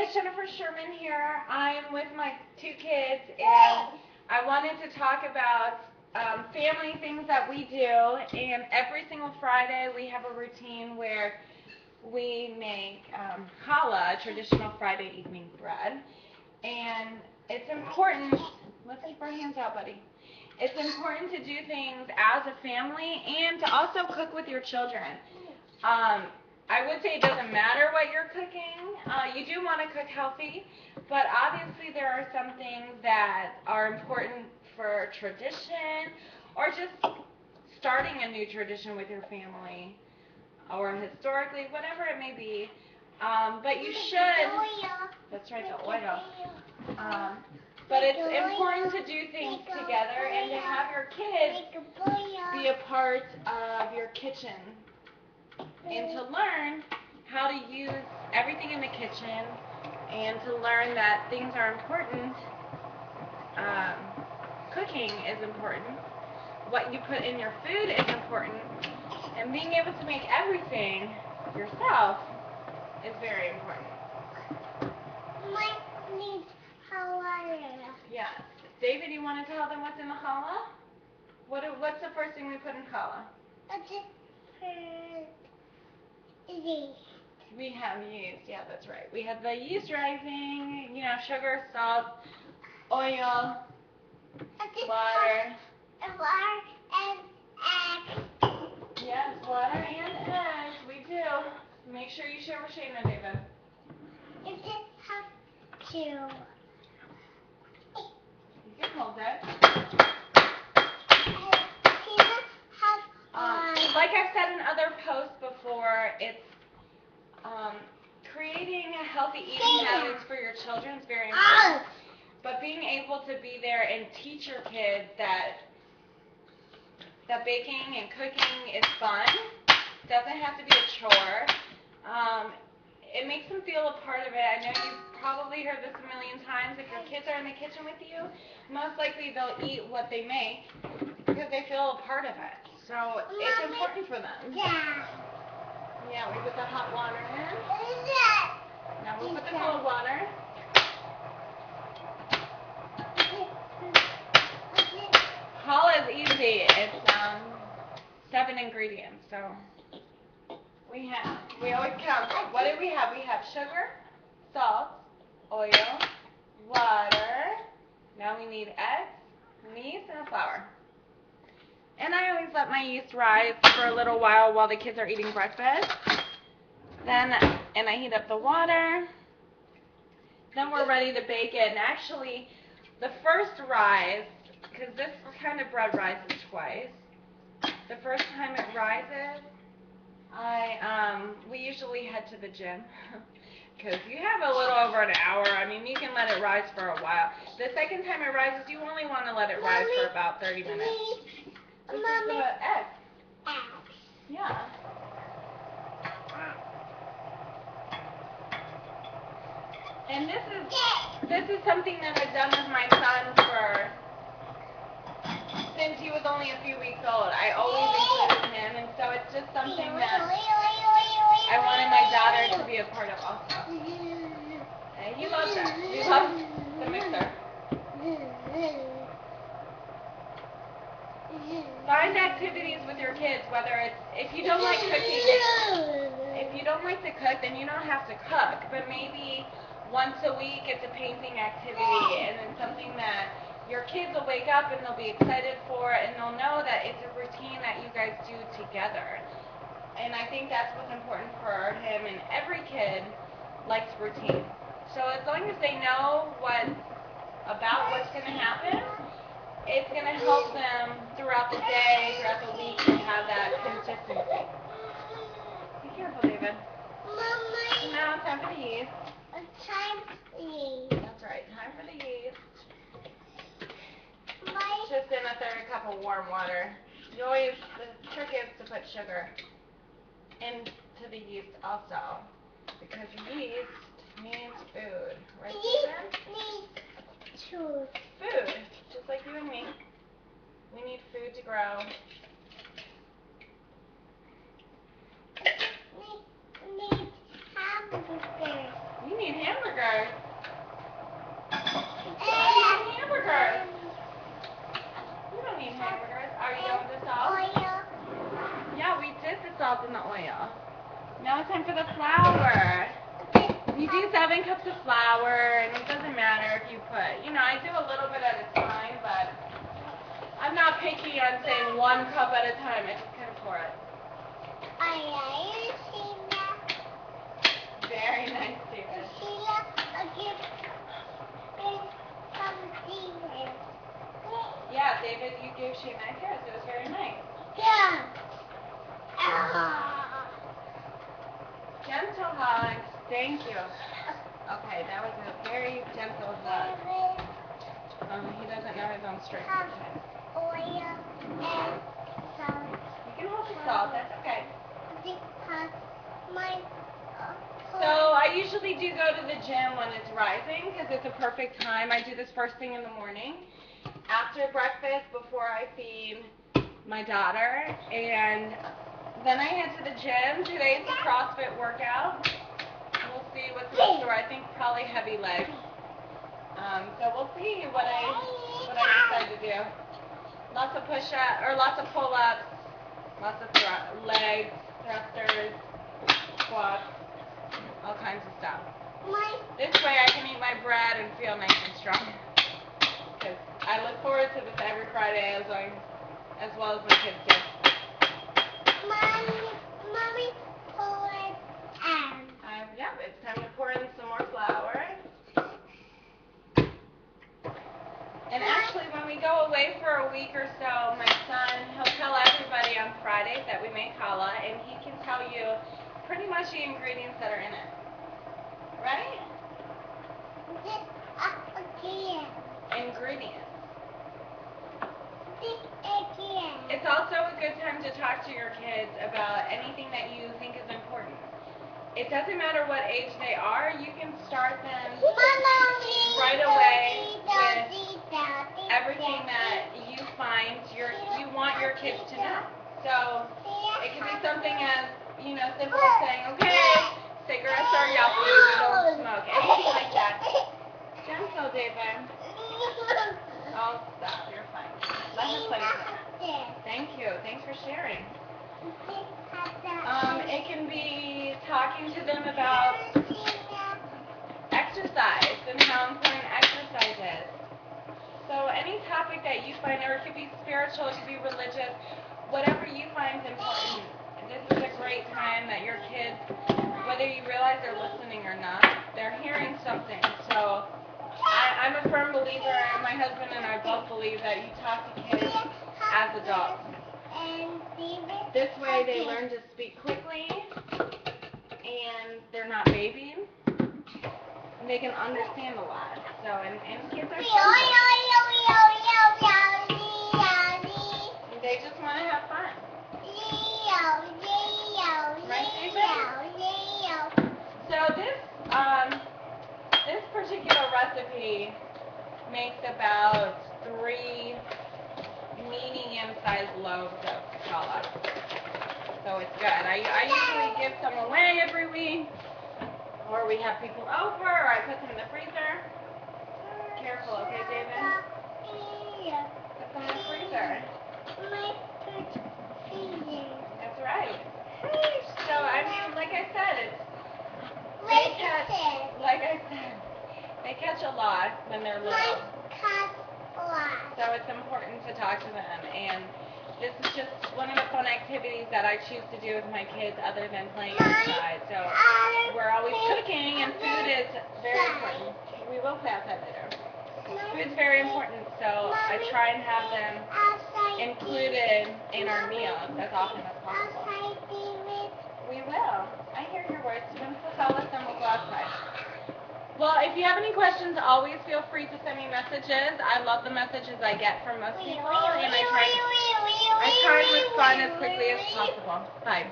guys, Jennifer Sherman here. I'm with my two kids, and I wanted to talk about family things that we do. And every single Friday, we have a routine where we make challah, traditional Friday evening bread. And it's important. Let's keep our hands out, buddy. It's important to do things as a family and to also cook with your children. I would say it doesn't matter what you're cooking. You do want to cook healthy, but obviously there are some things that are important for tradition or just starting a new tradition with your family or historically, whatever it may be. But you should, that's right, the oil. But it's important to do things together and to have your kids be a part of your kitchen and to learn how to use everything in the kitchen and to learn that things are important. Cooking is important. What you put in your food is important. And being able to make everything yourself is very important. Yes. David, you want to tell them what's in the challah? What's the first thing we put in challah? Yeast. We have yeast. Yeah, that's right. We have the yeast rising, sugar, salt, oil, water. Water and eggs. Yes, water and eggs. We do. Make sure you share with Shayna, David. It has to. You can hold it. Like I've said in other posts before, it's creating a healthy eating habits for your children is very important. But being able to be there and teach your kids that baking and cooking is fun, doesn't have to be a chore. It makes them feel a part of it. I know you've probably heard this a million times. If your kids are in the kitchen with you, most likely they'll eat what they make because they feel a part of it. So it's important for them. Yeah. Yeah, we put the hot water in. Now we'll put the cold water. Challah is easy. It's 7 ingredients. So we always count. What do we have? We have sugar, salt, oil, water. Now we need eggs, yeast, and flour. And I always let my yeast rise for a little while the kids are eating breakfast. And I heat up the water. Then we're ready to bake it. And actually, the first rise, because this kind of bread rises twice. The first time it rises, we usually head to the gym. Because you have a little over an hour. I mean, you can let it rise for a while. The second time it rises, you only want to let it rise for about 30 minutes. This is the egg. Yeah. And this is something that I've done with my son since he was only a few weeks old. I always included him, and so it's just something that I wanted my daughter to be a part of also. And he loves it. He loves the mixer. Find activities with your kids, whether it's, if you don't like cooking, if you don't like to cook, then you don't have to cook, but maybe once a week it's a painting activity, and it's something that your kids will wake up and they'll be excited for, and they'll know that it's a routine that you guys do together. And I think that's what's important for him, and every kid likes routine. So as long as they know about what's going to happen, it's going to help them throughout the day, throughout the week, to have that consistency. Be careful, David. Mommy. Now it's time for the yeast. It's time for yeast. That's right, time for the yeast. Just in a third cup of warm water. The trick is to put sugar into the yeast also, because yeast needs food. Right, Susan? Food, just like you and me. We need food to grow. Need hamburger. You need hamburgers. You need hamburgers. You don't need hamburgers. Are you done with the salt? Oil. Yeah, we did the salt and the oil. Now it's time for the flour. You do 7 cups of flour, and it doesn't matter if you put, I do a little bit at a time, but I'm not picky on saying 1 cup at a time. I just kind of pour it. Very nice, David. Yeah, David, you gave Shane nice hair, so it was very nice. Yeah. Gentle hugs. Thank you. Okay, that was a very gentle hug. He doesn't know his own strength. Oil and salt. You can hold the salt, that's okay. Because my So I usually do go to the gym when it's rising because it's a perfect time. I do this first thing in the morning, after breakfast, before I feed my daughter, and then I head to the gym. Today's a CrossFit workout. We'll see what's in store. I think probably heavy legs. So we'll see what I decide to do. Lots of push-ups, or lots of pull-ups, lots of legs, thrusters, squats, all kinds of stuff. This way I can eat my bread and feel nice and strong. Because I look forward to this every Friday as well as my kids do. Mommy, pour it in. Yep, it's time to pour in some more flour. And actually, when we go away for a week or so, my son, he'll tell everybody on Fridays that we make challah, and he can tell you pretty much the ingredients that are in it. Right? Again. Ingredients. Again. It's also a good time to talk to your kids about anything that you think is important. It doesn't matter what age they are, you can start them right away with everything that you find you want your kids to know. So it can be something as, simple as saying, okay, cigarettes are yummy, we don't smoke. Anything like that. Gentle, David. Oh, stop, you're fine. Let him play with it. Thank you. Thanks for sharing. It can be talking to them about exercise and how important exercise is. So any topic that you find, or it could be spiritual, it could be religious, whatever you find is important. This is a great time that your kids, whether you realize they're listening or not, they're hearing something. So I'm a firm believer, and my husband and I both believe that you talk to kids as adults. This way they learn to speak quickly, and they're not babies, and they can understand a lot. So, and kids are simple. They just want to have fun. Right, David? So this particular recipe makes about 3 medium-sized loaves of challah. So it's good. I usually give some away every week, or we have people over, or I put them in the freezer. Careful, okay, David? Put them in the freezer. That's right. So, like I said, they catch a lot when they're little. So it's important to talk to them, and this is just one of the fun activities that I choose to do with my kids other than playing outside. So we're always cooking, and food is very important. We will play outside later. Food's very important, so I try and have them included in our meals as often as possible. We will. I hear your words. Once the challah, then we'll go outside. Well, if you have any questions, always feel free to send me messages. I love the messages I get from most people, and I try to respond as quickly as possible. Bye.